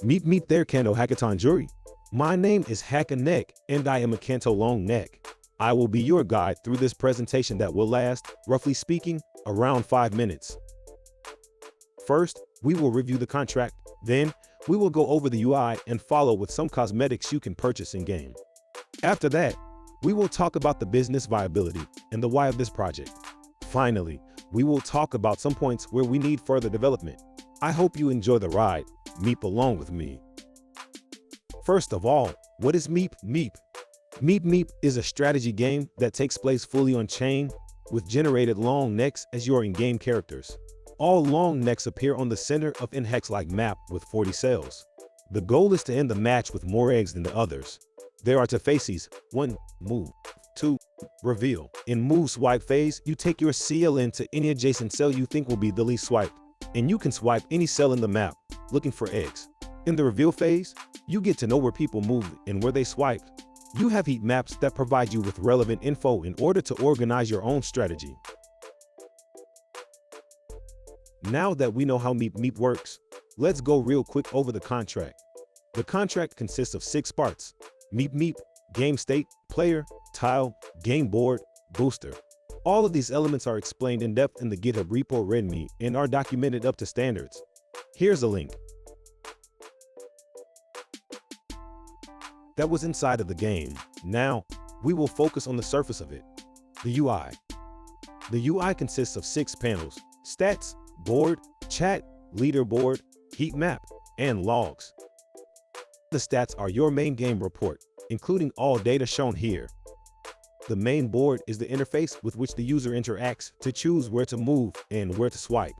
Meep Meep there, Canto Hackathon jury. My name is Hackaneck, and I am a Canto Longneck. I will be your guide through this presentation that will last, roughly speaking, around 5 minutes. First, we will review the contract, then we will go over the UI and follow with some cosmetics you can purchase in-game. After that, we will talk about the business viability and the why of this project. Finally, we will talk about some points where we need further development. I hope you enjoy the ride. Meep along with me. First of all, what is Meep Meep? Meep Meep is a strategy game that takes place fully on chain with generated long necks as your in-game characters. All long necks appear on the center of an hex-like map with 40 cells. The goal is to end the match with more eggs than the others. There are two phases: 1. Move. 2. Reveal. In move swipe phase, you take your CLN to any adjacent cell you think will be the least swiped, and you can swipe any cell in the map, looking for eggs. In the reveal phase, you get to know where people moved and where they swiped. You have heat maps that provide you with relevant info in order to organize your own strategy. Now that we know how Meep Meep works, let's go real quick over the contract. The contract consists of 6 parts: Meep Meep, game state, player, tile, game board, booster. All of these elements are explained in depth in the GitHub repo README and are documented up to standards. Here's a link. That was inside of the game. Now, we will focus on the surface of it, the UI. The UI consists of 6 panels: stats, board, chat, leaderboard, heat map, and logs. The stats are your main game report, including all data shown here. The main board is the interface with which the user interacts to choose where to move and where to swipe.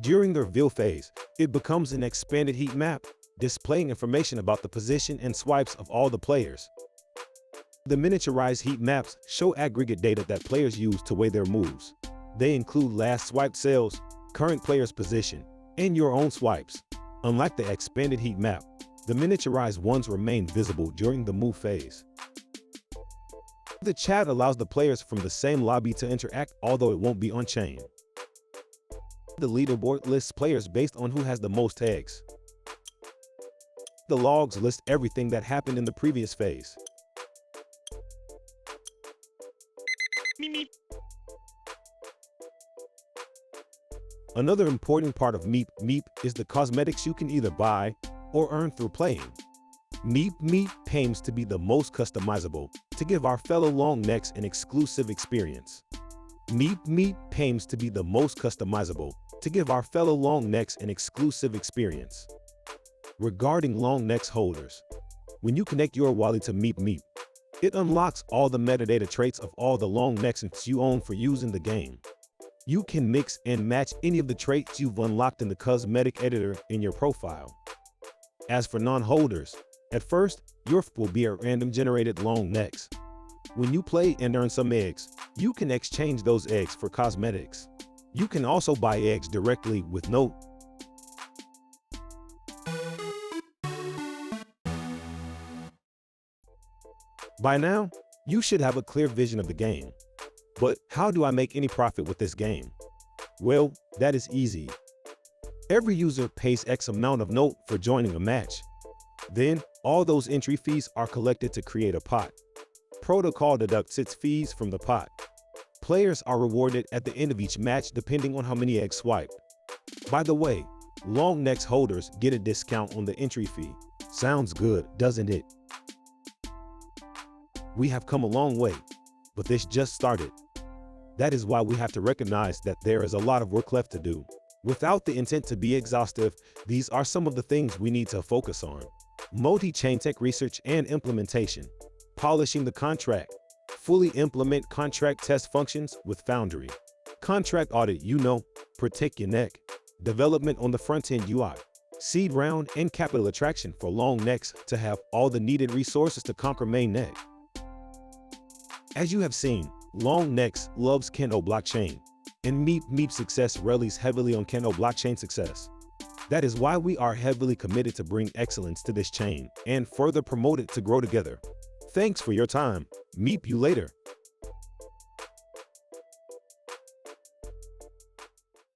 During the reveal phase, it becomes an expanded heat map, displaying information about the position and swipes of all the players. The miniaturized heat maps show aggregate data that players use to weigh their moves. They include last swiped cells, current player's position, and your own swipes. Unlike the expanded heat map, the miniaturized ones remain visible during the move phase. The chat allows the players from the same lobby to interact, although it won't be on-chain. The leaderboard lists players based on who has the most eggs. The logs list everything that happened in the previous phase. Another important part of Meep Meep is the cosmetics you can either buy or earn through playing. Meep Meep aims to be the most customizable, to give our fellow Longnecks an exclusive experience. Meep Meep aims to be the most customizable, to give our fellow Longnecks an exclusive experience. Regarding Longnecks holders, when you connect your wallet to Meep Meep, it unlocks all the metadata traits of all the Longnecks you own for use in the game. You can mix and match any of the traits you've unlocked in the cosmetic editor in your profile. As for non-holders, at first, your will be a random generated Longnecks. When you play and earn some eggs, you can exchange those eggs for cosmetics. You can also buy eggs directly with no. By now, you should have a clear vision of the game. But how do I make any profit with this game? Well, that is easy. Every user pays X amount of note for joining a match. Then, all those entry fees are collected to create a pot. Protocol deducts its fees from the pot. Players are rewarded at the end of each match depending on how many eggs swiped. By the way, Longnecks holders get a discount on the entry fee. Sounds good, doesn't it? We have come a long way, but this just started. That is why we have to recognize that there is a lot of work left to do. Without the intent to be exhaustive, these are some of the things we need to focus on: multi-chain tech research and implementation, polishing the contract, fully implement contract test functions with Foundry, contract audit, protect your neck, development on the front-end UI, seed round and capital attraction for Longnecks to have all the needed resources to conquer mainnet. As you have seen, Longnecks loves Canto blockchain, and Meep Meep success relies heavily on Canto blockchain success. That is why we are heavily committed to bring excellence to this chain and further promote it to grow together. Thanks for your time. Meep you later.